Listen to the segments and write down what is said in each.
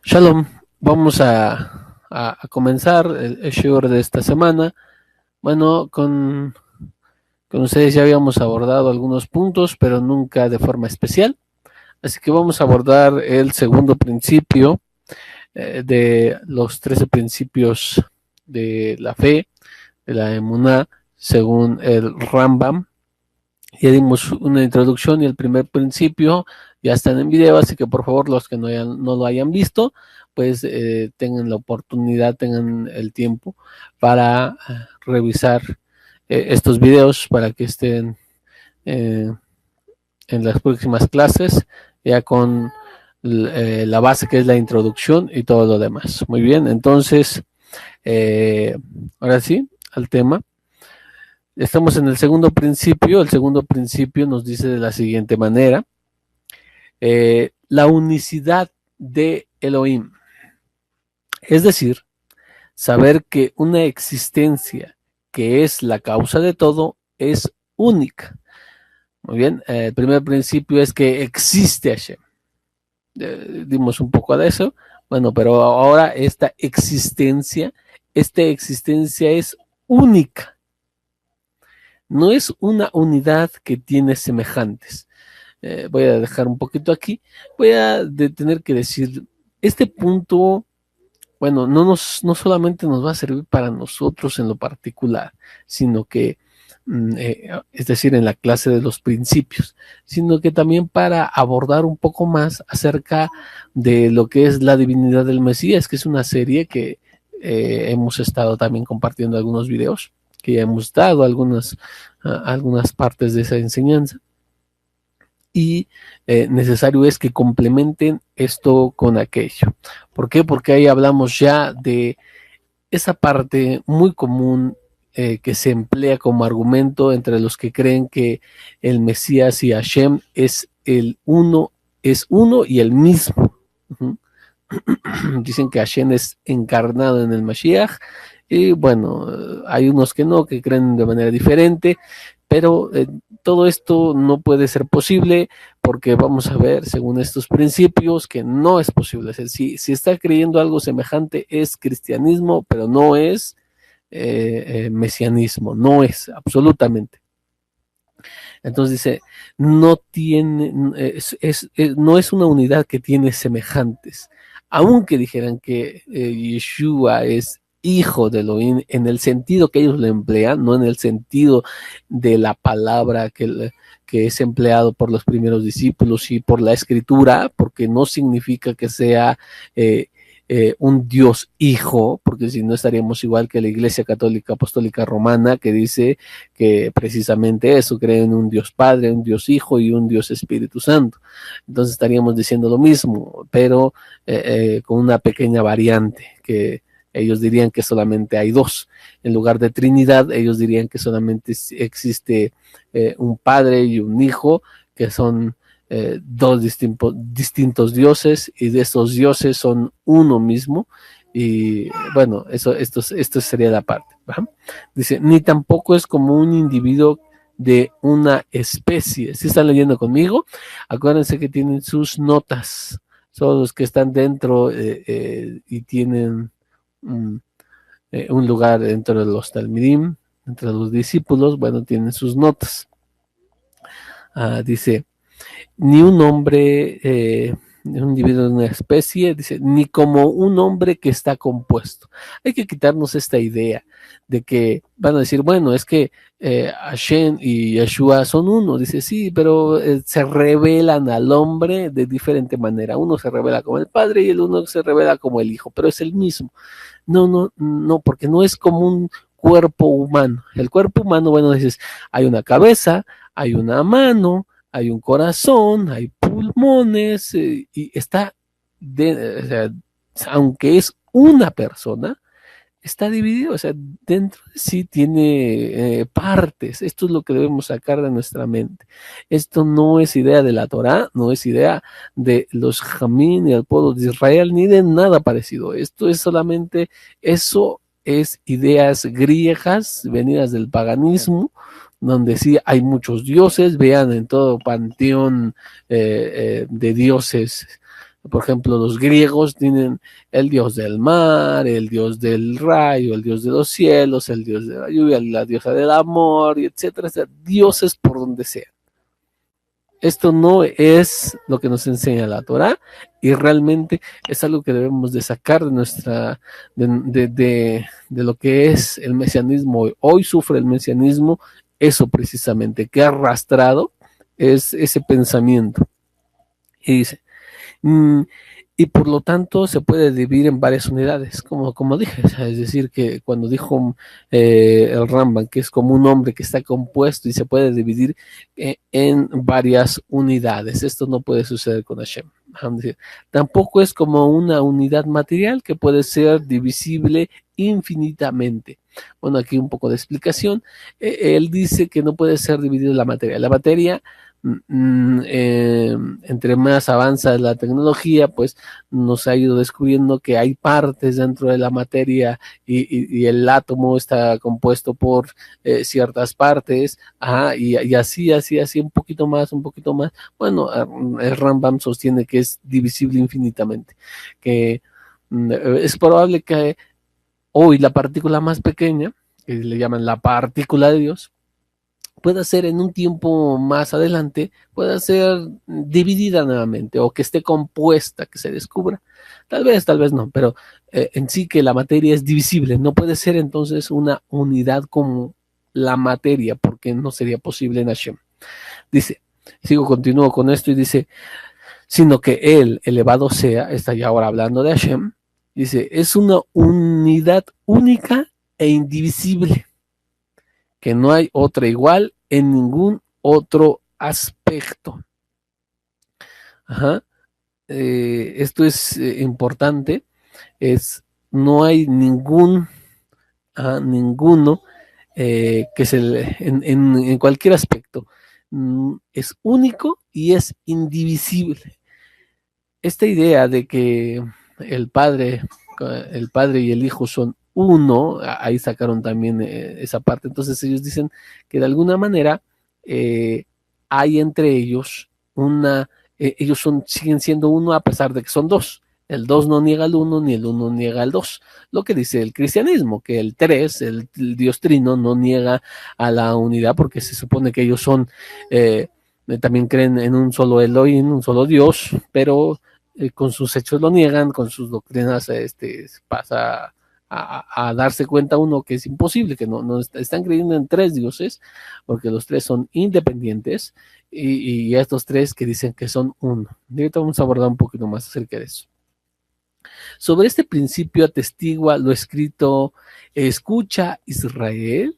Shalom, vamos a comenzar el shiur de esta semana. Bueno, con ustedes ya habíamos abordado algunos puntos, pero nunca de forma especial. Así que vamos a abordar el segundo principio de los 13 principios de la fe, de la emuná, según el Rambam. Ya dimos una introducción y el primer principio ya están en video, así que por favor los que no lo hayan visto, pues tengan la oportunidad, tengan el tiempo para revisar estos videos para que estén eh, en las próximas clases ya con la base que es la introducción y todo lo demás. Muy bien, entonces, ahora sí, al tema. Estamos en el segundo principio. El segundo principio nos dice de la siguiente manera: la unicidad de Elohim. Es decir, saber que una existencia que es la causa de todo es única. Muy bien, el primer principio es que existe Hashem. Dimos un poco de eso. Bueno, pero ahora esta existencia es única. No es una unidad que tiene semejantes. Voy a dejar un poquito aquí. Voy a tener que decir, este punto, bueno, no solamente nos va a servir para nosotros en lo particular, sino que, es decir, en la clase de los principios, sino que también para abordar un poco más acerca de lo que es la divinidad del Mesías, que es una serie que hemos estado también compartiendo algunos videos, que ya hemos dado algunas partes de esa enseñanza. Y necesario es que complementen esto con aquello. ¿Por qué? Porque ahí hablamos ya de esa parte muy común que se emplea como argumento entre los que creen que el Mesías y Hashem es uno y el mismo. Uh-huh. Dicen que Hashem es encarnado en el Mashiach, y bueno, hay unos que no, que creen de manera diferente, pero todo esto no puede ser posible porque vamos a ver, según estos principios, que no es posible. Es decir, si está creyendo algo semejante es cristianismo, pero no es mesianismo, no es absolutamente. Entonces dice, no tiene, no es una unidad que tiene semejantes. Aunque dijeran que Yeshua es hijo de Elohim en el sentido que ellos lo emplean, no en el sentido de la palabra que es empleado por los primeros discípulos y por la escritura, porque no significa que sea un Dios hijo, porque si no estaríamos igual que la Iglesia Católica Apostólica Romana, que dice que precisamente eso, cree en un Dios Padre, un Dios Hijo y un Dios Espíritu Santo. Entonces estaríamos diciendo lo mismo, pero con una pequeña variante, que ellos dirían que solamente hay dos. En lugar de Trinidad, ellos dirían que solamente existe un Padre y un Hijo, que son dos distintos dioses, y de esos dioses son uno mismo. Y bueno, esto sería la parte, ¿verdad? Dice, ni tampoco es como un individuo de una especie. Si están leyendo conmigo, acuérdense que tienen sus notas, son los que están dentro y tienen un lugar dentro de los talmidim, entre los discípulos, bueno, tienen sus notas. Dice, ni un hombre, un individuo de una especie, dice, ni como un hombre que está compuesto. Hay que quitarnos esta idea de que van a decir, bueno, es que Hashem y Yeshua son uno. Dice, sí, pero se revelan al hombre de diferente manera. Uno se revela como el Padre y el uno se revela como el Hijo, pero es el mismo. No, porque no es como un cuerpo humano. El cuerpo humano, bueno, dices, hay una cabeza, hay una mano, hay un corazón, hay pulmones, y está, o sea, aunque es una persona, está dividido, o sea, dentro de sí tiene partes. Esto es lo que debemos sacar de nuestra mente. Esto no es idea de la Torá, no es idea de los Jamín ni del pueblo de Israel, ni de nada parecido. Esto es solamente, eso es ideas griegas venidas del paganismo, donde sí hay muchos dioses. Vean en todo panteón de dioses Por ejemplo, los griegos tienen el dios del mar, el dios del rayo, el dios de los cielos, el dios de la lluvia, la diosa del amor, y etcétera, etcétera, dioses por donde sea. Esto no es lo que nos enseña la Torá y realmente es algo que debemos de sacar de nuestra, de lo que es el mesianismo. Hoy sufre el mesianismo eso precisamente, que ha arrastrado es ese pensamiento. Y dice, y por lo tanto se puede dividir en varias unidades, como dije, o sea, es decir, que cuando dijo el Rambam, que es como un hombre que está compuesto y se puede dividir en varias unidades. Esto no puede suceder con Hashem. Tampoco es como una unidad material que puede ser divisible infinitamente. Bueno, aquí un poco de explicación. Él dice que no puede ser dividida la materia. La materia entre más avanza la tecnología, pues nos ha ido descubriendo que hay partes dentro de la materia y el átomo está compuesto por ciertas partes, y así, un poquito más, un poquito más. Bueno, el Rambam sostiene que es divisible infinitamente, que es probable que hoy la partícula más pequeña, que le llaman la partícula de Dios, pueda ser en un tiempo más adelante, pueda ser dividida nuevamente o que esté compuesta, que se descubra. Tal vez no, pero en sí que la materia es divisible. No puede ser entonces una unidad como la materia, porque no sería posible en Hashem. Dice, continúo con esto y dice, sino que Él, elevado sea, está ya ahora hablando de Hashem, dice, es una unidad única e indivisible, que no hay otra igual en ningún otro aspecto. Esto es importante, no hay ninguno que se en cualquier aspecto es único y es indivisible. Esta idea de que el padre y el hijo son uno, ahí sacaron también esa parte. Entonces ellos dicen que de alguna manera hay entre ellos ellos siguen siendo uno a pesar de que son dos. El dos no niega al uno, ni el uno niega al dos. Lo que dice el cristianismo, que el tres, el Dios trino, no niega a la unidad porque se supone que ellos son, también creen en un solo Elohim, un solo Dios, pero con sus hechos lo niegan, con sus doctrinas pasa a darse cuenta uno que es imposible, que no están creyendo en tres dioses, porque los tres son independientes, y estos tres que dicen que son uno. Y ahorita vamos a abordar un poquito más acerca de eso. Sobre este principio atestigua lo escrito: escucha, Israel,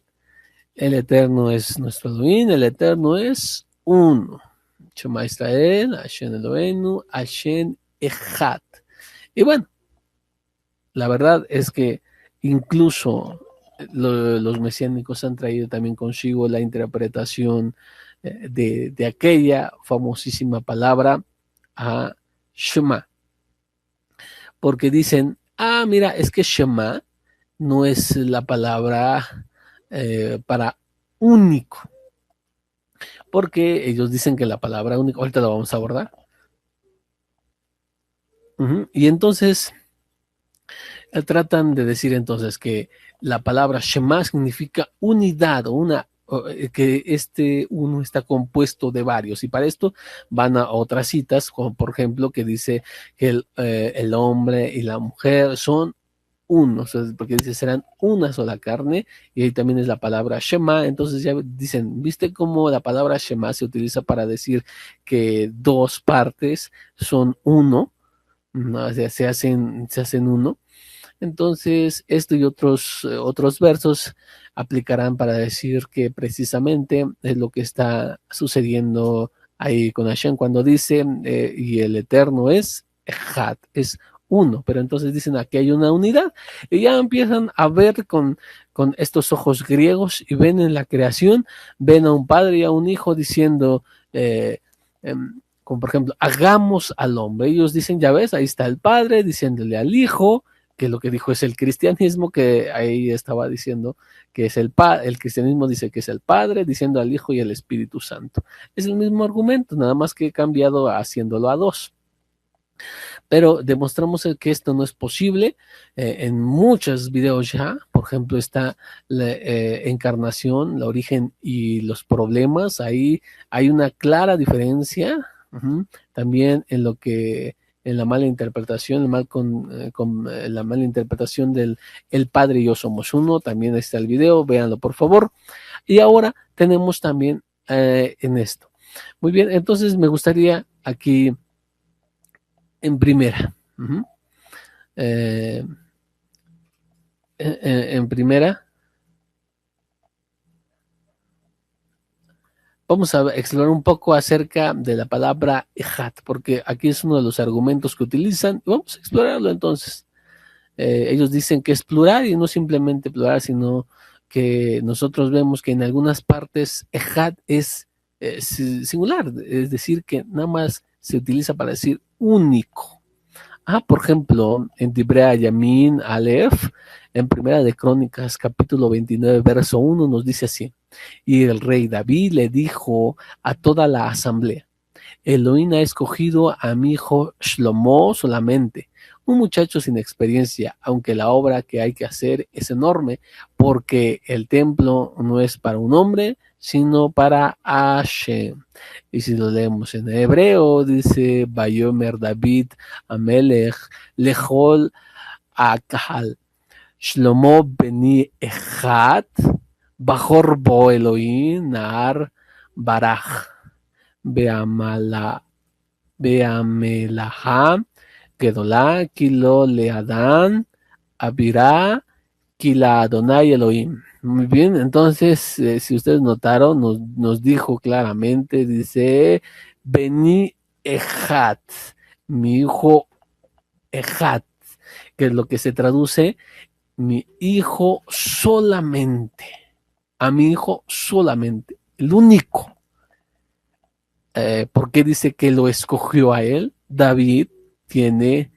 el Eterno es nuestro Elohim, el Eterno es uno. Shema Israel, Hashem Eloheinu, Hashem Echad. Y bueno, la verdad es que incluso los mesiánicos han traído también consigo la interpretación de aquella famosísima palabra a Shema, porque dicen, mira, es que Shema no es la palabra para único, porque ellos dicen que la palabra único, ahorita lo vamos a abordar. Y entonces tratan de decir entonces que la palabra Shema significa unidad, que uno está compuesto de varios, y para esto van a otras citas, como por ejemplo que dice que el hombre y la mujer son uno, o sea, porque dice serán una sola carne, y ahí también es la palabra Shema. Entonces ya dicen, ¿viste cómo la palabra Shema se utiliza para decir que dos partes son uno? O sea, se hacen uno. Entonces, esto y otros versos aplicarán para decir que precisamente es lo que está sucediendo ahí con Hashem cuando dice, y el Eterno es Echad, es uno, pero entonces dicen aquí hay una unidad, y ya empiezan a ver con estos ojos griegos y ven en la creación, ven a un padre y a un hijo diciendo, como por ejemplo, hagamos al hombre. Ellos dicen, ya ves, ahí está el padre diciéndole al hijo, que lo que dijo es el cristianismo, que ahí estaba diciendo que es el cristianismo dice que es el Padre, diciendo al Hijo y al Espíritu Santo. Es el mismo argumento, nada más que he cambiado haciéndolo a dos. Pero demostramos que esto no es posible en muchos videos ya. Por ejemplo, está la encarnación, la origen y los problemas. Ahí hay una clara diferencia. También en lo que en la mala interpretación, la mala interpretación del el Padre y yo somos uno. También está el video, véanlo por favor. Y ahora tenemos también en esto. Muy bien, entonces me gustaría aquí en primera. Eh, en primera, vamos a explorar un poco acerca de la palabra ejat, porque aquí es uno de los argumentos que utilizan. Vamos a explorarlo entonces. Ellos dicen que es plural y no simplemente plural, sino que nosotros vemos que en algunas partes ejat es singular, es decir, que nada más se utiliza para decir único. Por ejemplo, en Tibrea Yamin Aleph, en Primera de Crónicas, capítulo 29, verso 1, nos dice así: y el rey David le dijo a toda la asamblea: Elohim ha escogido a mi hijo Shlomo solamente, un muchacho sin experiencia, aunque la obra que hay que hacer es enorme, porque el templo no es para un hombre, sino para Hashem. Y si lo leemos en hebreo, dice: Bayomer David Amelech Lechol Akahal Shlomo Beni Echad Bajor Bo Elohim Nar Baraj Beamala Beamelaha Gedolá Kilo Leadán Abirá Kila Adonai Elohim. Muy bien, entonces, si ustedes notaron, nos dijo claramente, dice, Beni Ejat, mi hijo Ejat, que es lo que se traduce, mi hijo solamente, a mi hijo solamente, el único. ¿Por qué dice que lo escogió a él? David tiene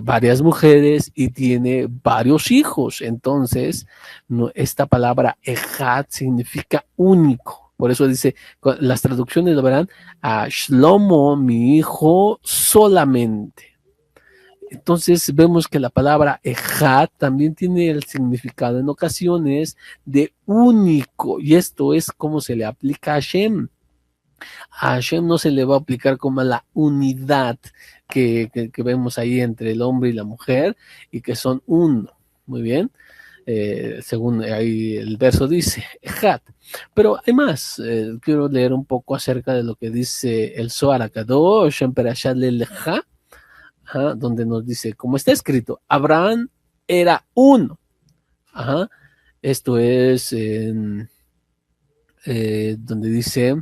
varias mujeres y tiene varios hijos. Entonces, esta palabra ejad significa único. Por eso dice, las traducciones lo verán, a Shlomo, mi hijo, solamente. Entonces vemos que la palabra ejad también tiene el significado en ocasiones de único. Y esto es como se le aplica a Hashem. A Hashem no se le va a aplicar como la unidad que vemos ahí entre el hombre y la mujer y que son uno. Muy bien. Según ahí el verso dice, Ejat. Pero hay más. Quiero leer un poco acerca de lo que dice el Zohar HaKadosh en Perashat Leleja, donde nos dice, como está escrito, Abraham era uno. Esto es donde dice,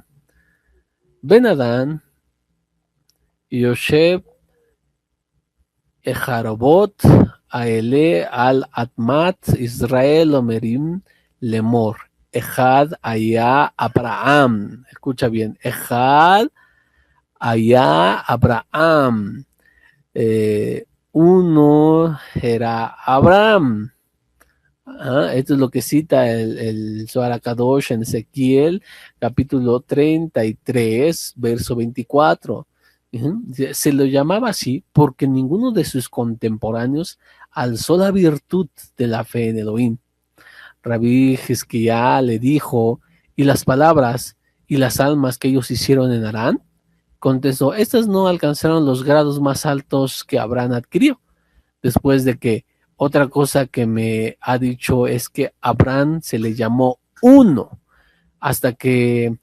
Ben Adán, Yosef, Ejarobot, Aele, Al Atmat, Israel, Omerim, Lemor. Ejad, Allá, Abraham. Escucha bien. Ejad, Allá, Abraham. Uno era Abraham. Esto es lo que cita el Zohar HaKadosh en Ezequiel, capítulo 33, verso 24. Se lo llamaba así porque ninguno de sus contemporáneos alzó la virtud de la fe en Elohim. Rabí Hizquiyá le dijo, ¿y las palabras y las almas que ellos hicieron en Harán? Contestó, estas no alcanzaron los grados más altos que Abraham adquirió, después de que otra cosa que me ha dicho es que a Abraham se le llamó uno hasta que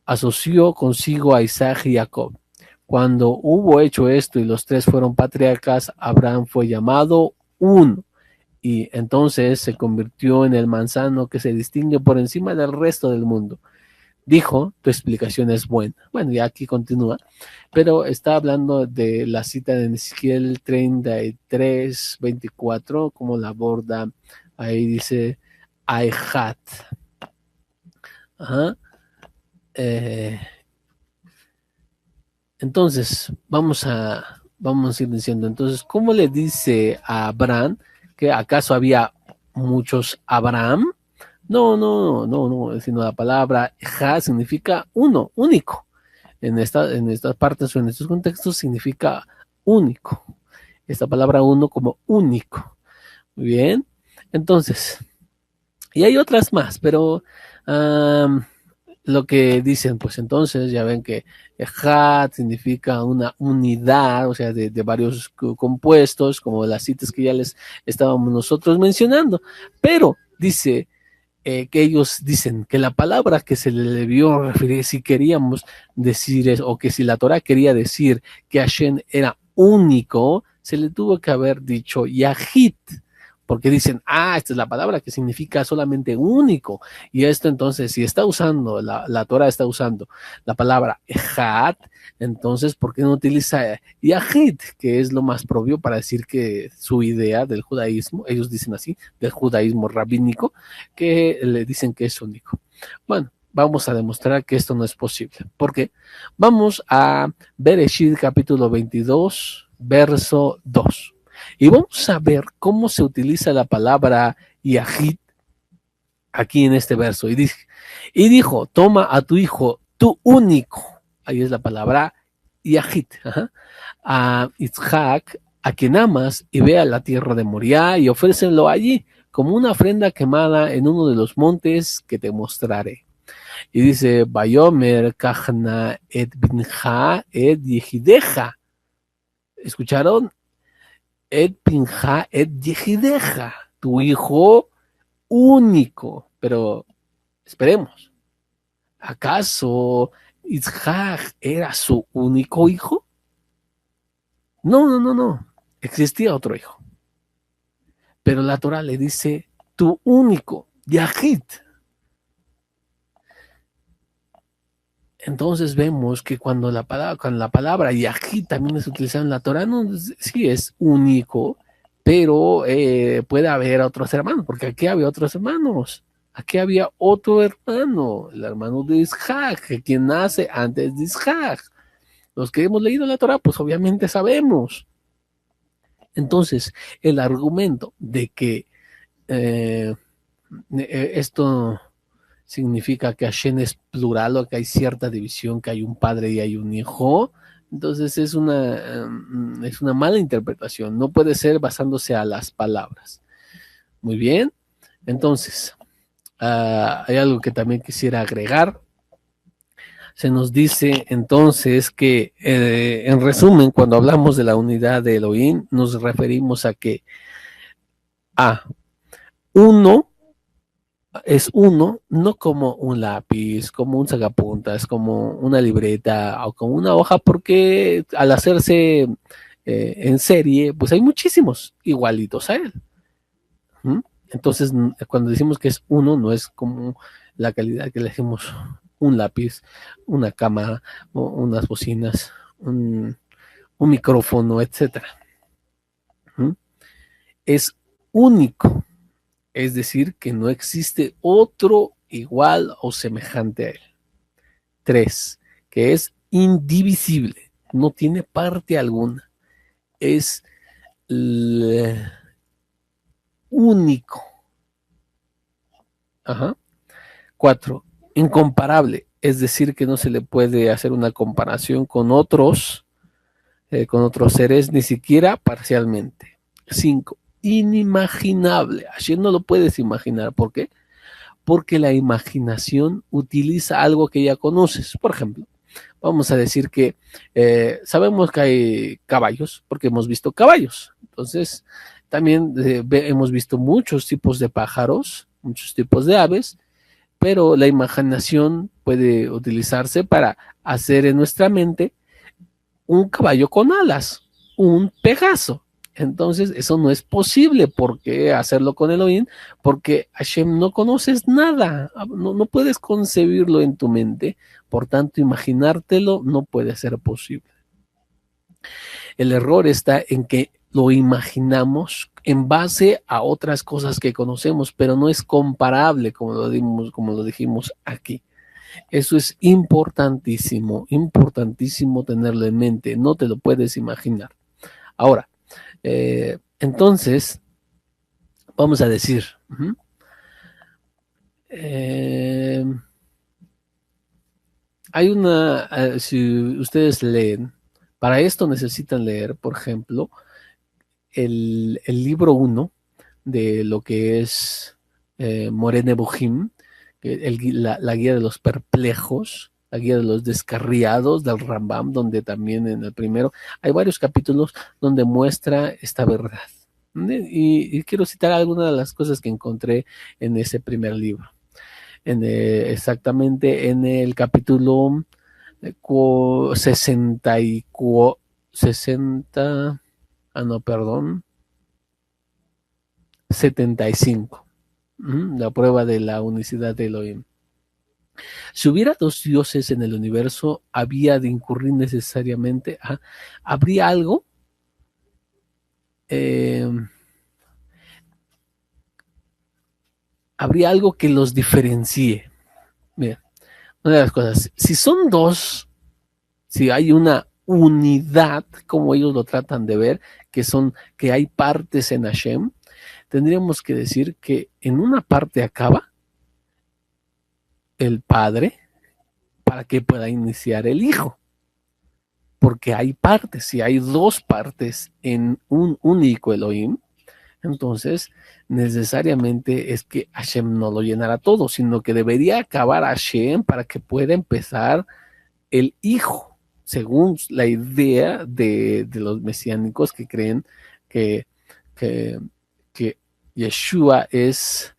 asoció consigo a Isaac y Jacob. Cuando hubo hecho esto y los tres fueron patriarcas, Abraham fue llamado uno y entonces se convirtió en el manzano que se distingue por encima del resto del mundo. Dijo, tu explicación es buena. Bueno, ya aquí continúa, pero está hablando de la cita de Ezequiel 33, 24, como la aborda, ahí dice, Aejat. Entonces, vamos a ir diciendo, entonces, ¿cómo le dice a Abraham que acaso había muchos Abraham? No, sino la palabra Ja significa uno, único. en estas partes o en estos contextos significa único. Esta palabra uno como único. Muy bien. Entonces, y hay otras más, pero lo que dicen, pues entonces ya ven que Ejad significa una unidad, o sea, de varios compuestos, como las citas que ya les estábamos nosotros mencionando. Pero dice que ellos dicen que la palabra que se le debió referir, si queríamos decir eso, o que si la Torah quería decir que Hashem era único, se le tuvo que haber dicho Yahid, porque dicen, esta es la palabra que significa solamente único, y esto entonces, si está usando, la Torah está usando la palabra Ejad, entonces, ¿por qué no utiliza Yahid, que es lo más propio para decir que su idea del judaísmo, ellos dicen así, del judaísmo rabínico, que le dicen que es único? Bueno, vamos a demostrar que esto no es posible, porque vamos a Bereshit capítulo 22, verso 2. Y vamos a ver cómo se utiliza la palabra Yahid aquí en este verso. Y dijo, toma a tu hijo, tu único. Ahí es la palabra Yahid. A Isaac, a quien amas, y ve a la tierra de Moriah y ofrécelo allí como una ofrenda quemada en uno de los montes que te mostraré. Y dice, Bayomer Kachna et Binja et Yehideja. ¿Escucharon? Et Pinja et Yehideja, tu hijo único. Pero esperemos, ¿acaso Isaac era su único hijo? No, no, no, no. Existía otro hijo. Pero la Torah le dice tu único, Yahid. Entonces vemos que cuando la palabra Yahid también es utilizada en la Torah, no, sí es único, pero puede haber otros hermanos, porque aquí había otros hermanos. Aquí había otro hermano, el hermano de Isaac, quien nace antes de Isaac. Los que hemos leído la Torah, pues obviamente sabemos. Entonces, el argumento de que esto significa que Hashem es plural o que hay cierta división, que hay un padre y hay un hijo, entonces es una mala interpretación, no puede ser basándose a las palabras. Muy bien, entonces, hay algo que también quisiera agregar. Se nos dice entonces que, en resumen, cuando hablamos de la unidad de Elohim, nos referimos a que uno es uno, no como un lápiz, como un sacapuntas, como una libreta o como una hoja, porque al hacerse en serie, pues hay muchísimos igualitos a él. Entonces, cuando decimos que es uno, no es como la calidad que le decimos un lápiz, una cámara, unas bocinas, un micrófono, etcétera. Es único. Es decir, que no existe otro igual o semejante a él. 3, que es indivisible, no tiene parte alguna, es único. 4, incomparable, es decir, que no se le puede hacer una comparación con otros seres, ni siquiera parcialmente. 5, inimaginable, así no lo puedes imaginar. ¿Por qué? Porque la imaginación utiliza algo que ya conoces. Por ejemplo, vamos a decir que sabemos que hay caballos, porque hemos visto caballos. Entonces, también hemos visto muchos tipos de pájaros, muchos tipos de aves, pero la imaginación puede utilizarse para hacer en nuestra mente un caballo con alas, un Pegaso. Entonces, eso no es posible. ¿Por qué hacerlo con Elohim? Porque Hashem no conoces nada, no puedes concebirlo en tu mente, por tanto, imaginártelo no puede ser posible. El error está en que lo imaginamos en base a otras cosas que conocemos, pero no es comparable, como lo dijimos aquí. Eso es importantísimo, importantísimo tenerlo en mente, no te lo puedes imaginar. Ahora, entonces, vamos a decir, Hay una, si ustedes leen, para esto necesitan leer, por ejemplo, el libro uno de lo que es Moreh Nevuchim, la guía de los perplejos, la guía de los descarriados del Rambam, donde también en el primero hay varios capítulos donde muestra esta verdad. Y quiero citar algunas de las cosas que encontré en ese primer libro. Exactamente en el capítulo 60 60, no, perdón, 75. La prueba de la unicidad de Elohim. Si hubiera dos dioses en el universo, había de incurrir necesariamente, habría algo, habría algo que los diferencie. Mira, una de las cosas, si son dos, si hay una unidad, como ellos lo tratan de ver, que hay partes en Hashem, tendríamos que decir que en una parte acaba el Padre para que pueda iniciar el Hijo. Porque hay partes, si hay dos partes en un único Elohim, entonces necesariamente es que Hashem no lo llenará todo, sino que debería acabar Hashem para que pueda empezar el Hijo, según la idea de los mesiánicos que creen que, que, que Yeshua es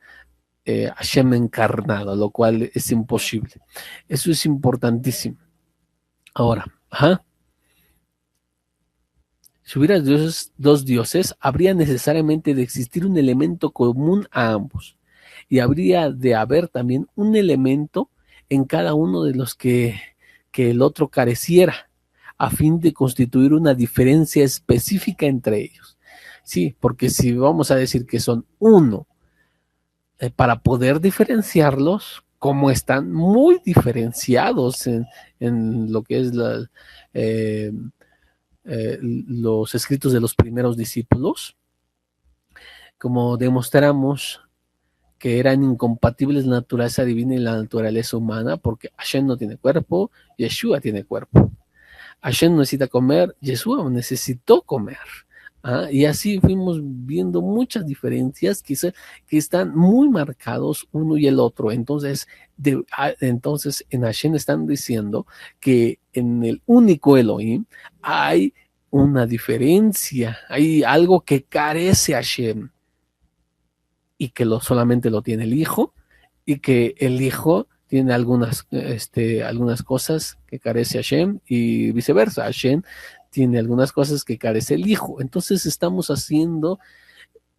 Hashem encarnado, lo cual es imposible. Eso es importantísimo. Ahora, si hubiera dos dioses, habría necesariamente de existir un elemento común a ambos. Y habría de haber también un elemento en cada uno de los que el otro careciera, a fin de constituir una diferencia específica entre ellos. Sí, porque si vamos a decir que son uno, para poder diferenciarlos, como están muy diferenciados en lo que es los escritos de los primeros discípulos, como demostramos que eran incompatibles la naturaleza divina y la naturaleza humana, porque Hashem no tiene cuerpo, Yeshua tiene cuerpo. Hashem necesita comer, Yeshua necesitó comer. Y así fuimos viendo muchas diferencias que están muy marcados uno y el otro. Entonces en Hashem están diciendo que en el único Elohim hay una diferencia, hay algo que carece Hashem y que solamente lo tiene el Hijo, y que el Hijo tiene algunas cosas que carece Hashem y viceversa. Hashem tiene algunas cosas que carece el Hijo. Entonces estamos haciendo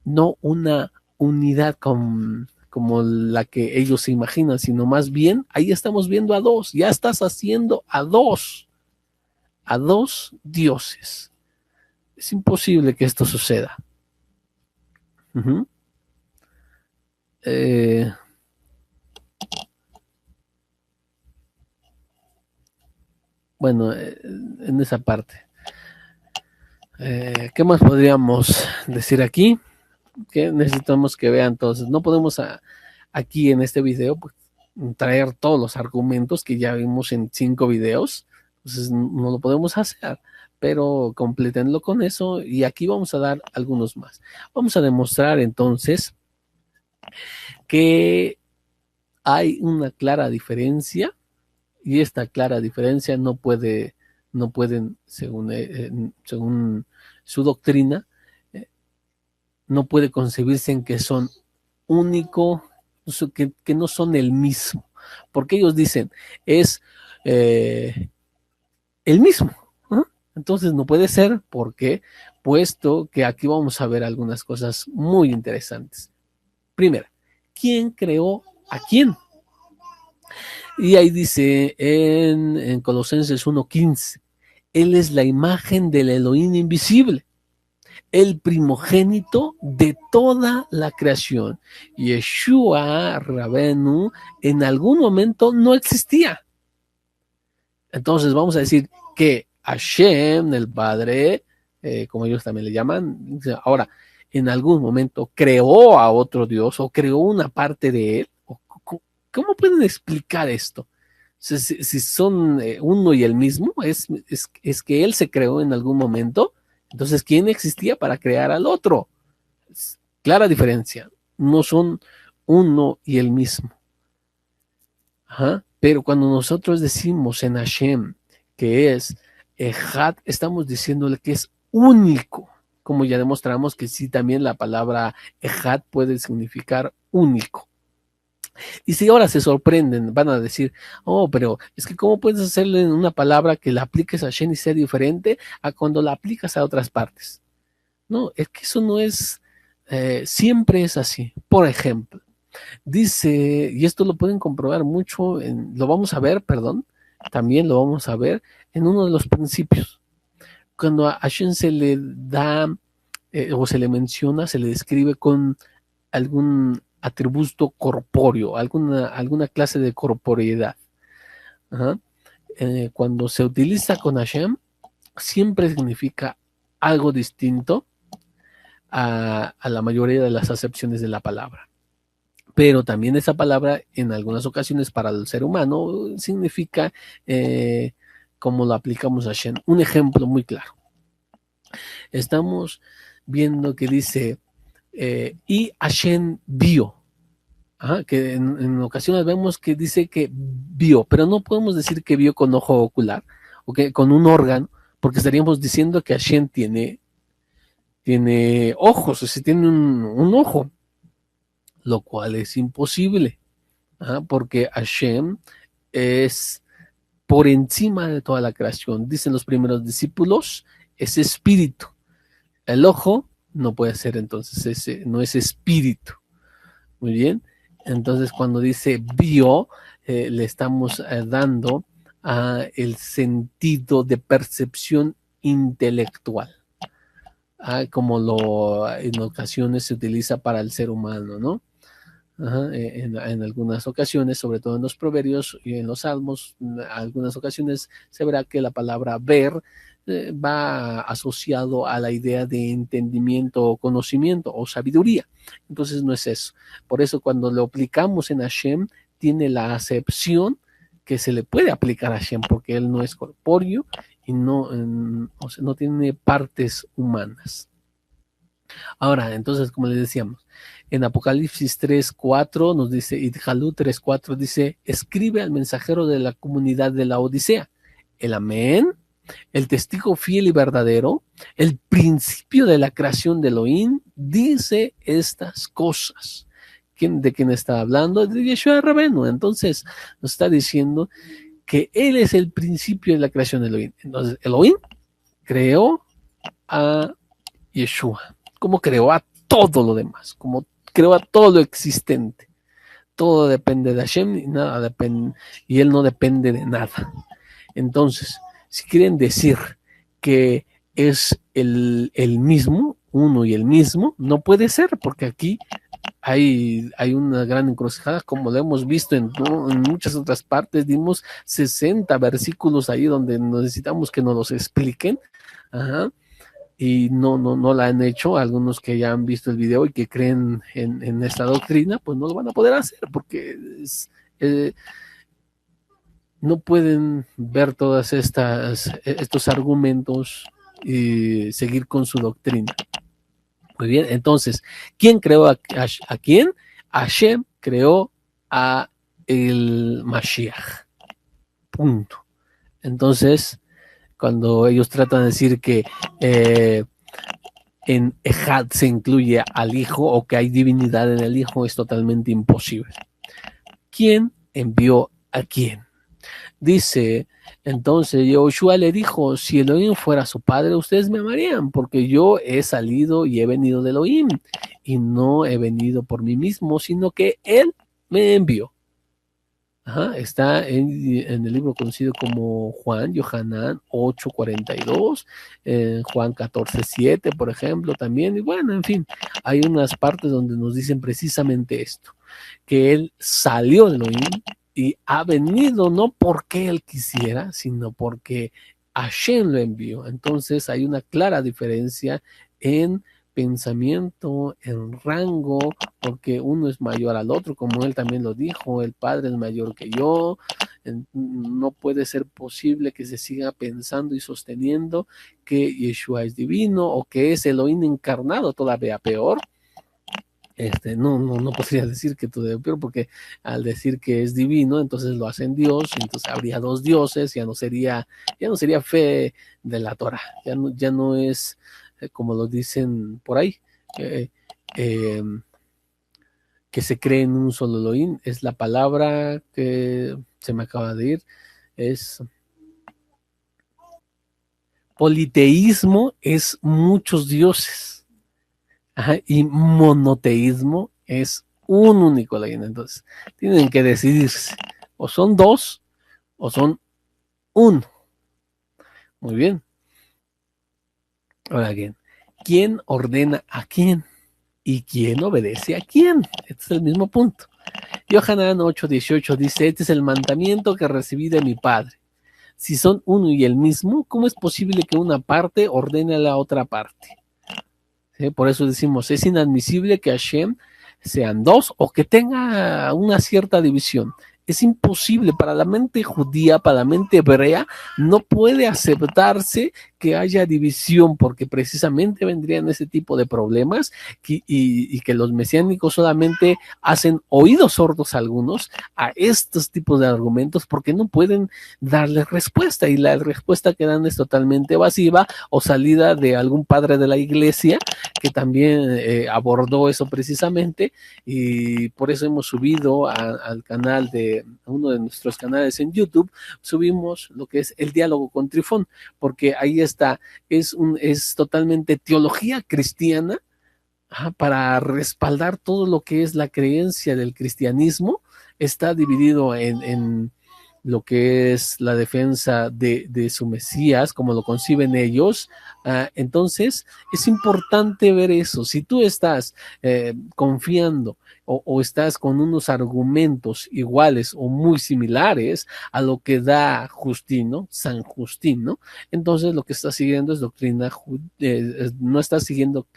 no una unidad como la que ellos se imaginan, sino más bien ahí estamos viendo a dos. Ya estás haciendo a dos dioses. Es imposible que esto suceda. Bueno, en esa parte. ¿Qué más podríamos decir aquí? Que necesitamos que vean todos. No podemos aquí en este video pues, traer todos los argumentos que ya vimos en 5 videos. Entonces no lo podemos hacer, pero completenlo con eso y aquí vamos a dar algunos más. Vamos a demostrar entonces que hay una clara diferencia y esta clara diferencia no pueden, según su doctrina, no puede concebirse en que son único, que no son el mismo, porque ellos dicen, es el mismo, ¿no? Entonces no puede ser, porque puesto que aquí vamos a ver algunas cosas muy interesantes. Primero, ¿quién creó a quién? Y ahí dice en Colosenses 1:15, Él es la imagen del Elohim invisible, el primogénito de toda la creación. Yeshua Rabenu en algún momento no existía. Entonces vamos a decir que Hashem, el Padre, como ellos también le llaman, ahora, en algún momento creó a otro Dios o creó una parte de él. ¿Cómo pueden explicar esto? Si son uno y el mismo, es que él se creó en algún momento. Entonces, ¿quién existía para crear al otro? Clara diferencia. No son uno y el mismo. Ajá. Pero cuando nosotros decimos en Hashem que es Ejad, estamos diciéndole que es único. Como ya demostramos que sí, también la palabra Ejad puede significar único. Y si ahora se sorprenden, van a decir, oh, pero es que ¿cómo puedes hacerle una palabra que la apliques a Hashem y sea diferente a cuando la aplicas a otras partes? No, es que eso no es, siempre es así. Por ejemplo, dice, y esto lo pueden comprobar mucho, lo vamos a ver, perdón, también lo vamos a ver en uno de los principios. Cuando a Hashem se le da o se le menciona, se le describe con algún atributo corpóreo, alguna clase de corporeidad. Ajá. Cuando se utiliza con Hashem, siempre significa algo distinto a la mayoría de las acepciones de la palabra. Pero también esa palabra en algunas ocasiones para el ser humano significa como lo aplicamos a Hashem. Un ejemplo muy claro. Estamos viendo que dice y Hashem vio. Ajá, que en ocasiones vemos que dice que vio, pero no podemos decir que vio con ojo ocular o que con un órgano, porque estaríamos diciendo que Hashem tiene ojos, o sea, tiene un ojo, lo cual es imposible, porque Hashem es por encima de toda la creación. Dicen los primeros discípulos, es espíritu. El ojo no puede ser entonces, no es espíritu. Muy bien. Entonces, cuando dice vio, le estamos dando el sentido de percepción intelectual, como en ocasiones se utiliza para el ser humano, ¿no? Ajá, en algunas ocasiones, sobre todo en los proverbios y en los salmos, en algunas ocasiones se verá que la palabra ver va asociado a la idea de entendimiento o conocimiento o sabiduría. Entonces no es eso. Por eso cuando lo aplicamos en Hashem, tiene la acepción que se le puede aplicar a Hashem, porque él no es corpóreo y o sea, no tiene partes humanas. Ahora, entonces, como les decíamos, en Apocalipsis 3:4 nos dice, Idjalú 3:4 dice, escribe al mensajero de la comunidad de la Odisea, el Amén, el testigo fiel y verdadero, el principio de la creación de Elohim, dice estas cosas. ¿De quién está hablando? De Yeshua Rabenu. Entonces, nos está diciendo que él es el principio de la creación de Elohim. Entonces, Elohim creó a Yeshua, como creó a todo lo demás, como creó a todo lo existente. Todo depende de Hashem y nada depende, y él no depende de nada. Entonces, si quieren decir que es el mismo, uno y el mismo, no puede ser, porque aquí hay una gran encrucijada, como lo hemos visto en muchas otras partes. Dimos 60 versículos ahí donde necesitamos que nos los expliquen. Ajá. Y no la han hecho. Algunos que ya han visto el video y que creen en esta doctrina, pues no lo van a poder hacer, porque no pueden ver todas estos argumentos y seguir con su doctrina. Muy bien, entonces, ¿quién creó a quién? Hashem creó a el Mashiach. Punto. Entonces, cuando ellos tratan de decir que en Ejad se incluye al Hijo o que hay divinidad en el Hijo, es totalmente imposible. ¿Quién envió a quién? Dice, entonces Yoshua le dijo, si Elohim fuera su padre, ustedes me amarían, porque yo he salido y he venido de Elohim, y no he venido por mí mismo, sino que él me envió. Ajá, está en el libro conocido como Juan, Yohanan 8:42, Juan 14:7, por ejemplo, también. Y bueno, en fin, hay unas partes donde nos dicen precisamente esto, que él salió de Elohim y ha venido no porque él quisiera, sino porque Hashem lo envió. Entonces hay una clara diferencia en pensamiento, en rango, porque uno es mayor al otro, como él también lo dijo, el Padre es mayor que yo, no puede ser posible que se siga pensando y sosteniendo que Yeshua es divino o que es Elohim encarnado, todavía peor. No podría decir que todavía peor, porque al decir que es divino, entonces lo hacen Dios, entonces habría dos dioses, ya no sería fe de la Torah, ya no es como lo dicen por ahí, eh, eh, que se cree en un solo Elohim, es la palabra que se me acaba de ir, es politeísmo, es muchos dioses. Ajá, y monoteísmo es un único Elohim. Entonces, tienen que decidirse. O son dos o son uno. Muy bien. Ahora bien, ¿quién ordena a quién? ¿Y quién obedece a quién? Este es el mismo punto. Yohanan 8:18 dice, este es el mandamiento que recibí de mi Padre. Si son uno y el mismo, ¿cómo es posible que una parte ordene a la otra parte? ¿Sí? Por eso decimos, es inadmisible que Hashem sean dos o que tenga una cierta división. Es imposible para la mente judía, para la mente hebrea, no puede aceptarse que haya división, porque precisamente vendrían ese tipo de problemas y que los mesiánicos solamente hacen oídos sordos a algunos a estos tipos de argumentos porque no pueden darle respuesta y la respuesta que dan es totalmente evasiva o salida de algún padre de la iglesia que también abordó eso precisamente y por eso hemos subido al canal de uno de nuestros canales en YouTube, subimos lo que es el diálogo con Trifón, porque ahí está, es totalmente teología cristiana para respaldar todo lo que es la creencia del cristianismo, está dividido en lo que es la defensa de su Mesías, como lo conciben ellos. Entonces, es importante ver eso. Si tú estás confiando o estás con unos argumentos iguales o muy similares a lo que da Justino, San Justino, entonces lo que estás siguiendo es doctrina, no estás siguiendo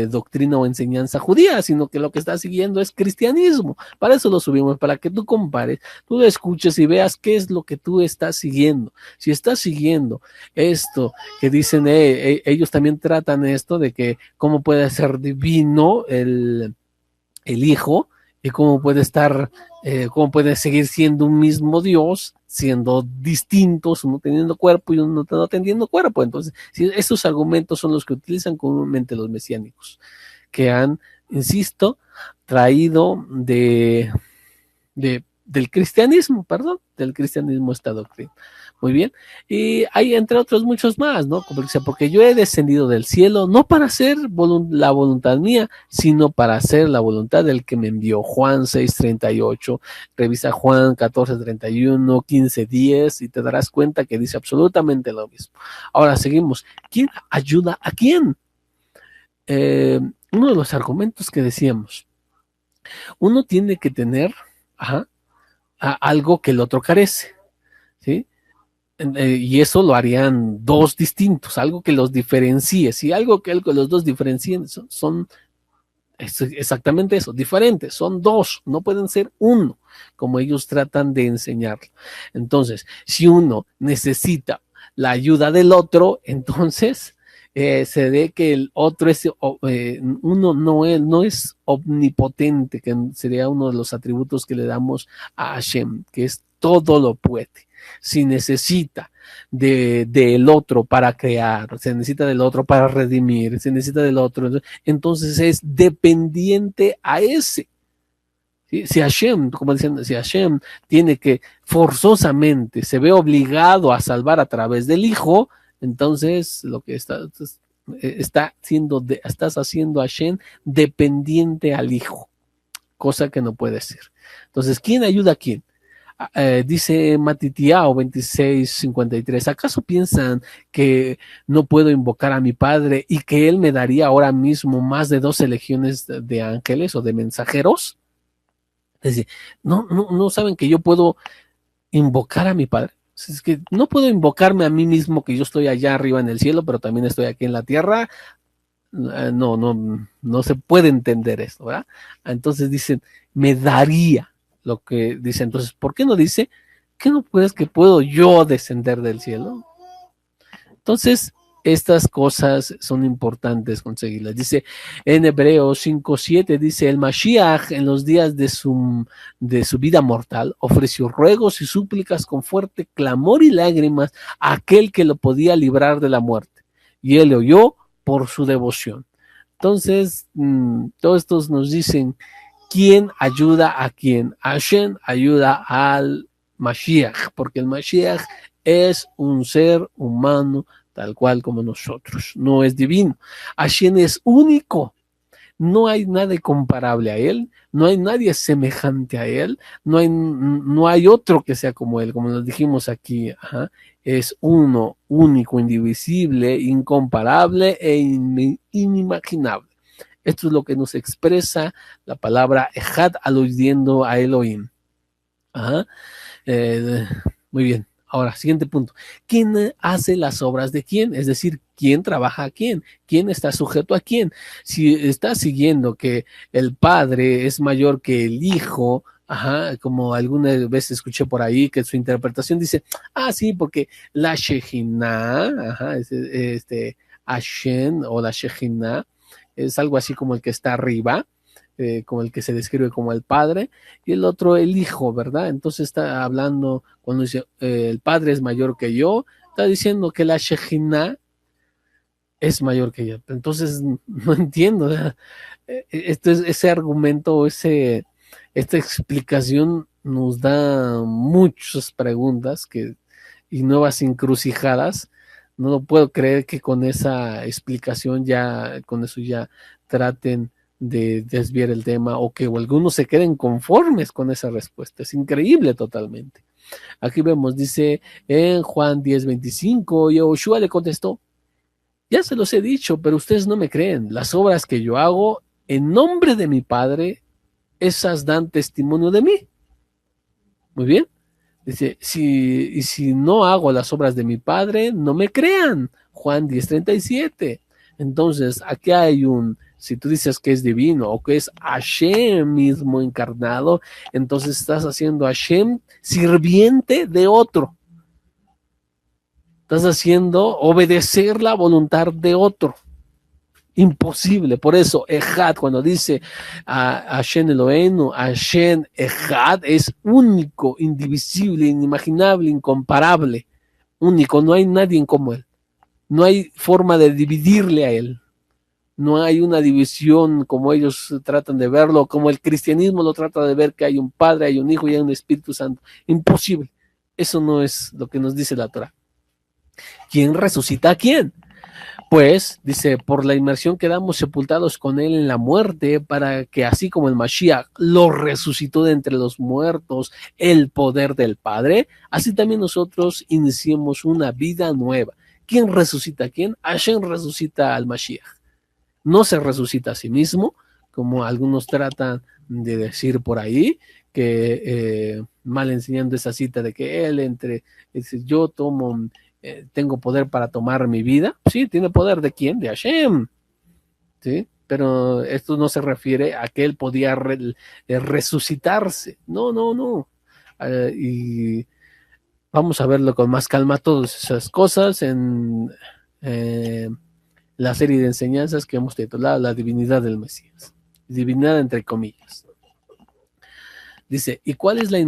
doctrina o enseñanza judía, sino que lo que está siguiendo es cristianismo. Para eso lo subimos, para que tú compares, tú lo escuches y veas qué es lo que tú estás siguiendo. Si estás siguiendo esto que dicen, ellos también tratan esto de que cómo puede ser divino el Hijo y cómo puede estar, cómo puede seguir siendo un mismo Dios, siendo distintos, uno teniendo cuerpo y uno no teniendo cuerpo. Entonces, si estos argumentos son los que utilizan comúnmente los mesiánicos, que han, insisto, traído del cristianismo, del cristianismo esta doctrina. Muy bien. Y hay entre otros muchos más, ¿no? Como dice, porque yo he descendido del cielo no para hacer la voluntad mía, sino para hacer la voluntad del que me envió. Juan 6:38, revisa Juan 14:31, 15:10 y te darás cuenta que dice absolutamente lo mismo. Ahora seguimos. ¿Quién ayuda a quién? Uno de los argumentos que decíamos, uno tiene que tener algo que el otro carece, ¿sí? Y eso lo harían dos distintos, algo que los diferencie. Si algo que los dos diferencien son exactamente eso, diferentes, son dos, no pueden ser uno, como ellos tratan de enseñarlo. Entonces, si uno necesita la ayuda del otro, entonces se ve que el otro es, uno no es omnipotente, que sería uno de los atributos que le damos a Hashem, que es todo lo puede. Si necesita del otro para crear, se necesita del otro para redimir, se necesita del otro, entonces es dependiente a ese. ¿Sí? Si Hashem, como dicen, si Hashem tiene que forzosamente se ve obligado a salvar a través del Hijo, entonces lo que estás haciendo a Hashem dependiente al Hijo, cosa que no puede ser. Entonces, ¿quién ayuda a quién? Dice Matitiao 26:53, ¿acaso piensan que no puedo invocar a mi Padre y que Él me daría ahora mismo más de 12 legiones de ángeles o de mensajeros? Es decir, no saben que yo puedo invocar a mi Padre. Es que no puedo invocarme a mí mismo, que yo estoy allá arriba en el cielo, pero también estoy aquí en la tierra. no se puede entender esto, ¿verdad? Entonces dicen, me daría lo que dice. Entonces, ¿por qué no dice, ¿qué no puedes que puedo yo descender del cielo? Entonces, estas cosas son importantes conseguirlas. Dice en Hebreos 5:7, dice, el Mashiach en los días de su vida mortal ofreció ruegos y súplicas con fuerte clamor y lágrimas a aquel que lo podía librar de la muerte. Y él le oyó por su devoción. Entonces, todos estos nos dicen, ¿quién ayuda a quién? Hashem ayuda al Mashiach, porque el Mashiach es un ser humano tal cual como nosotros, no es divino. Hashem es único, no hay nadie comparable a él, no hay nadie semejante a él, no hay otro que sea como él, como nos dijimos aquí. Ajá. Es uno, único, indivisible, incomparable e inimaginable. Esto es lo que nos expresa la palabra Ejad aludiendo a Elohim. Ajá. Muy bien. Ahora, siguiente punto. ¿Quién hace las obras de quién? Es decir, ¿quién trabaja a quién? ¿Quién está sujeto a quién? Si está siguiendo que el padre es mayor que el hijo, ajá, como alguna vez escuché por ahí que su interpretación dice, sí, porque la Shejina, ajá, Hashem o la Shejina, es algo así como el que está arriba, como el que se describe como el padre, y el otro el hijo, ¿verdad? Entonces está hablando, cuando dice el padre es mayor que yo, está diciendo que la Shejina es mayor que yo. Entonces no entiendo, ¿verdad? Ese argumento, esta explicación nos da muchas preguntas y nuevas encrucijadas. No lo puedo creer que con esa explicación con eso ya traten de desviar el tema o que algunos se queden conformes con esa respuesta. Es increíble totalmente. Aquí vemos, dice en Juan 10:25, Yehoshua le contestó, ya se los he dicho, pero ustedes no me creen. Las obras que yo hago en nombre de mi Padre, esas dan testimonio de mí. Muy bien. Dice, si no hago las obras de mi Padre, no me crean. Juan 10:37. Entonces, aquí hay si tú dices que es divino o que es Hashem mismo encarnado, entonces estás haciendo Hashem sirviente de otro. Estás haciendo obedecer la voluntad de otro. Imposible. Por eso, Ejad, cuando dice Hashem Eloheinu, Hashem Ejad, es único, indivisible, inimaginable, incomparable. Único, no hay nadie como él. No hay forma de dividirle a él. No hay una división como ellos tratan de verlo, como el cristianismo lo trata de ver, que hay un Padre, hay un Hijo y hay un Espíritu Santo. Imposible. Eso no es lo que nos dice la Torah. ¿Quién resucita a quién? Pues, dice, por la inmersión quedamos sepultados con él en la muerte, para que así como el Mashiach lo resucitó de entre los muertos, el poder del Padre, así también nosotros iniciemos una vida nueva. ¿Quién resucita a quién? Hashem resucita al Mashiach. No se resucita a sí mismo, como algunos tratan de decir por ahí, que mal enseñando esa cita de que él dice, yo tengo poder para tomar mi vida. Sí, tiene poder ¿de quién? De Hashem. ¿Sí? Pero esto no se refiere a que él podía resucitarse. No. Y vamos a verlo con más calma, todas esas cosas en la serie de enseñanzas que hemos titulado La divinidad del Mesías. Divinidad entre comillas. Dice, ¿y cuál es la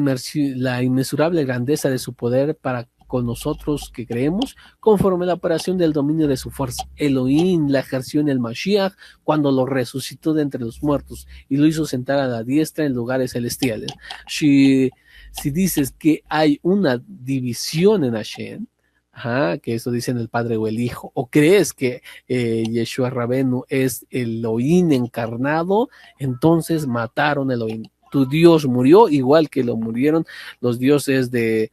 inmesurable grandeza de su poder para con nosotros que creemos, conforme a la operación del dominio de su fuerza? Elohim la ejerció en el Mashiach cuando lo resucitó de entre los muertos y lo hizo sentar a la diestra en lugares celestiales. Si dices que hay una división en Hashem, que eso dicen el Padre o el Hijo, o crees que Yeshua Rabenu es Elohim encarnado, entonces mataron a Elohim. Tu Dios murió igual que lo murieron los dioses de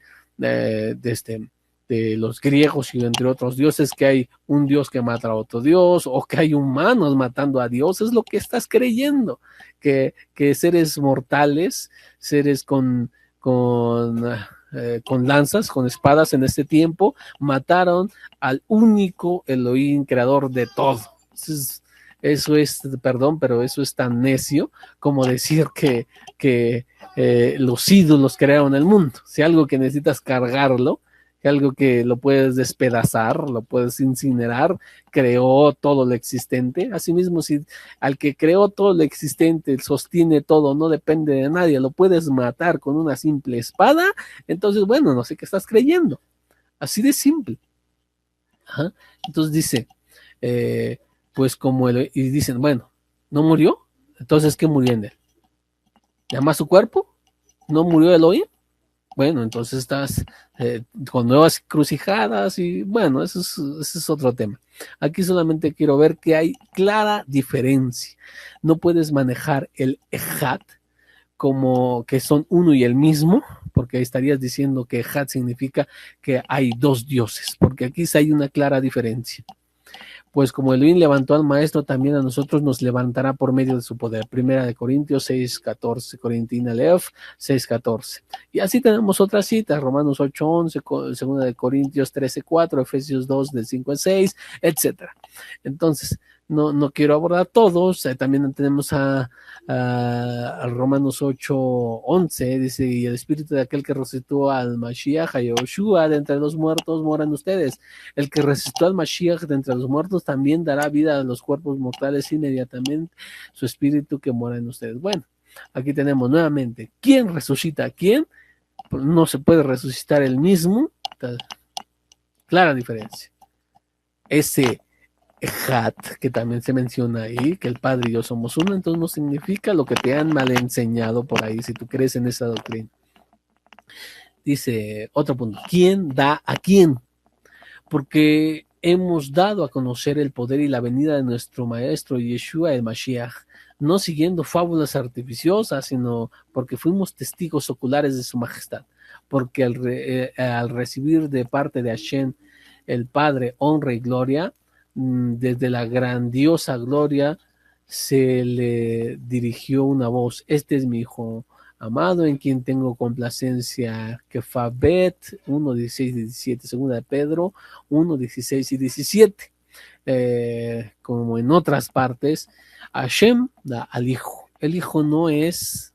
los griegos y entre otros dioses, que hay un dios que mata a otro dios, o que hay humanos matando a Dios. Es lo que estás creyendo, que seres mortales, seres con lanzas, con espadas en este tiempo, mataron al único Elohim creador de todo. eso es, perdón, pero eso es tan necio como decir que los ídolos crearon el mundo. Si algo que necesitas cargarlo, algo que lo puedes despedazar, lo puedes incinerar, creó todo lo existente. Asimismo, si al que creó todo lo existente, sostiene todo, no depende de nadie, lo puedes matar con una simple espada, entonces, bueno, no sé qué estás creyendo. Así de simple. Ajá. Entonces dice, pues como y dicen, bueno, ¿no murió? Entonces, ¿qué murió en él? ¿Llama su cuerpo? ¿No murió Elohim? Bueno, entonces estás con nuevas crucijadas y bueno, ese es otro tema. Aquí solamente quiero ver que hay clara diferencia. No puedes manejar el Ejat como que son uno y el mismo, porque estarías diciendo que Ejat significa que hay dos dioses, porque aquí sí hay una clara diferencia. Pues como Elohim levantó al maestro, también a nosotros nos levantará por medio de su poder. Primera de Corintios 6:14, Corintina Leof 6:14. Y así tenemos otras citas, Romanos 8:11, Segunda de Corintios 13:4, Efesios 2 del 5 al 6, etcétera. Entonces, no quiero abordar todos, también tenemos a Romanos 8:11, dice, y el espíritu de aquel que resucitó al Mashiach, a Yahushua, de entre los muertos, moran ustedes. El que resucitó al Mashiach de entre los muertos también dará vida a los cuerpos mortales inmediatamente, su espíritu que mora en ustedes. Bueno, aquí tenemos nuevamente, ¿quién resucita a quién? Pues no se puede resucitar el mismo, clara diferencia. Ese Hat, que también se menciona ahí, que el Padre y yo somos uno, entonces no significa lo que te han mal enseñado por ahí, si tú crees en esa doctrina. Dice otro punto, ¿quién da a quién? Porque hemos dado a conocer el poder y la venida de nuestro Maestro Yeshua el Mashiach, no siguiendo fábulas artificiosas, sino porque fuimos testigos oculares de su majestad, porque al recibir de parte de Hashem el Padre honra y gloria, desde la grandiosa gloria se le dirigió una voz, este es mi hijo amado en quien tengo complacencia, que Fabet 1, 16 y 17, segunda de Pedro 1, 16 y 17. Como en otras partes, Hashem da al Hijo. El Hijo no es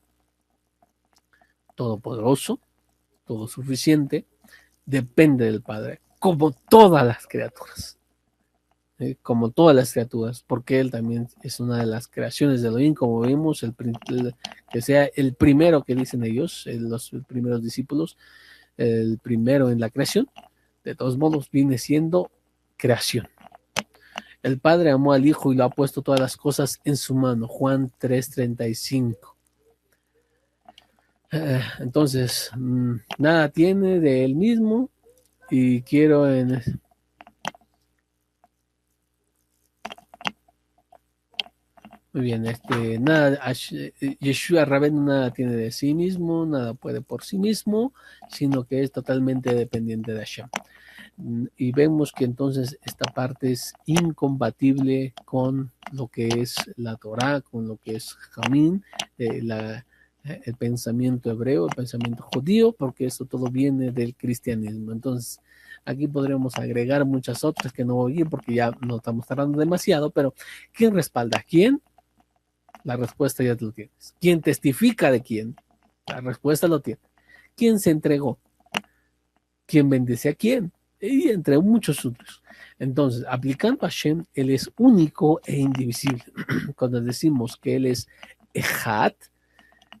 todopoderoso, todo suficiente, depende del Padre, como todas las criaturas. Como todas las criaturas, porque él también es una de las creaciones de Elohim, como vimos, que sea el primero que dicen ellos, los primeros discípulos, el primero en la creación, de todos modos viene siendo creación. El Padre amó al Hijo y lo ha puesto todas las cosas en su mano, Juan 3:35. Entonces, nada tiene de él mismo y quiero en... Muy bien, nada, Yeshua Rabén nada tiene de sí mismo, nada puede por sí mismo, sino que es totalmente dependiente de Hashem. Y vemos que entonces esta parte es incompatible con lo que es la Torá, con lo que es Jamín, el pensamiento hebreo, el pensamiento judío, porque eso todo viene del cristianismo. Entonces, aquí podríamos agregar muchas otras que no voy a ir porque ya no estamos tardando demasiado, pero ¿quién respalda a quién? La respuesta ya lo tienes. ¿Quién testifica de quién? La respuesta lo tiene. ¿Quién se entregó? ¿Quién bendice a quién? Y entre muchos otros. Entonces, aplicando a Hashem, Él es único e indivisible. Cuando decimos que Él es Ejat,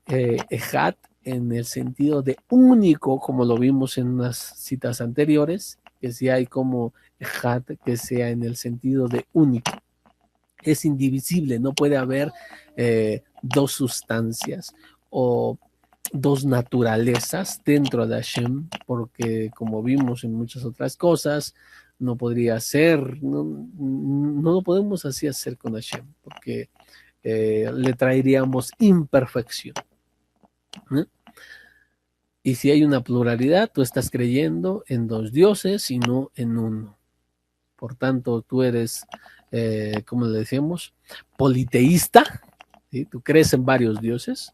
Ejat en el sentido de único, como lo vimos en unas citas anteriores, que si hay como Ejat que sea en el sentido de único. Es indivisible, no puede haber dos sustancias o dos naturalezas dentro de Hashem, porque como vimos en muchas otras cosas, no podría ser, no lo podemos así hacer con Hashem, porque le traeríamos imperfección. ¿Eh? Y si hay una pluralidad, tú estás creyendo en dos dioses y no en uno. Por tanto, tú eres, como le decíamos, politeísta, ¿sí? Tú crees en varios dioses,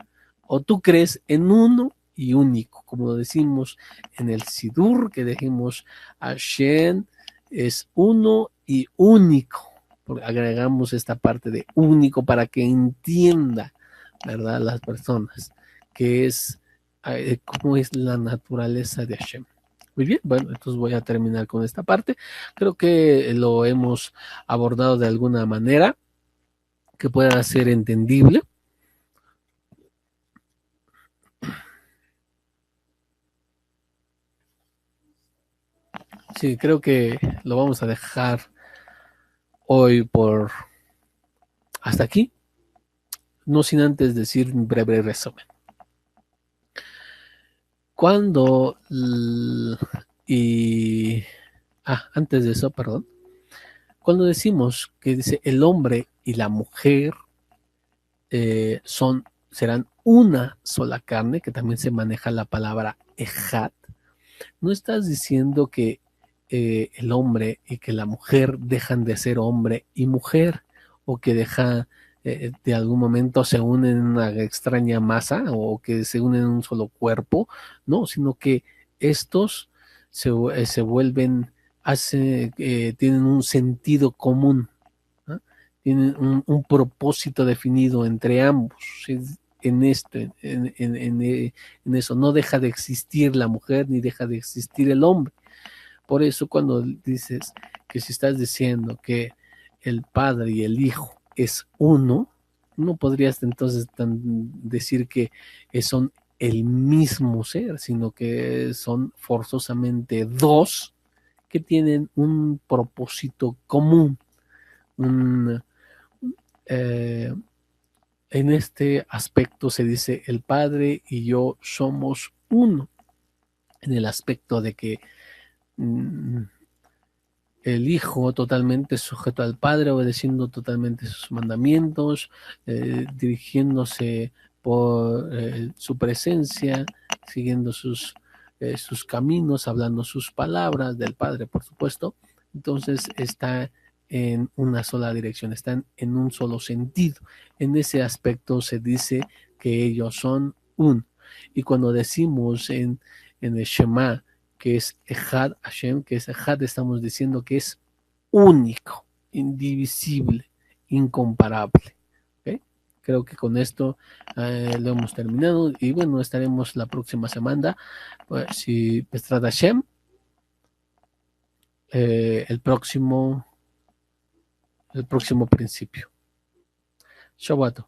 o tú crees en uno y único, como decimos en el Sidur, que dijimos, Hashem es uno y único, agregamos esta parte de único para que entienda, ¿verdad?, las personas, que es cómo es la naturaleza de Hashem. Muy bien, bueno, entonces voy a terminar con esta parte. Creo que lo hemos abordado de alguna manera que pueda ser entendible. Sí, creo que lo vamos a dejar hoy por hasta aquí, no sin antes decir un breve resumen. Cuando antes de eso, perdón, cuando decimos que dice el hombre y la mujer serán una sola carne, que también se maneja la palabra ejat, no estás diciendo que el hombre y que la mujer dejan de ser hombre y mujer, o que de algún momento se unen en una extraña masa, o que se unen en un solo cuerpo, no, sino que estos se vuelven, tienen un sentido común, ¿no? Tienen propósito definido entre ambos. En esto, en eso, no deja de existir la mujer ni deja de existir el hombre. Por eso cuando dices que si estás diciendo que el padre y el hijo es uno, no podrías entonces decir que son el mismo ser, sino que son forzosamente dos que tienen un propósito común. Eh, en este aspecto se dice el padre y yo somos uno, en el aspecto de que el hijo totalmente sujeto al padre, obedeciendo totalmente sus mandamientos, dirigiéndose por su presencia, siguiendo sus caminos, hablando sus palabras del padre, por supuesto. Entonces está en una sola dirección, están en un solo sentido. En ese aspecto se dice que ellos son uno. Y cuando decimos en el Shema, que es Ejad Hashem, que es Ejad, estamos diciendo que es único, indivisible, incomparable. ¿Okay? Creo que con esto lo hemos terminado y bueno, estaremos la próxima semana, si Bestrat Hashem, el próximo principio. Shabbat.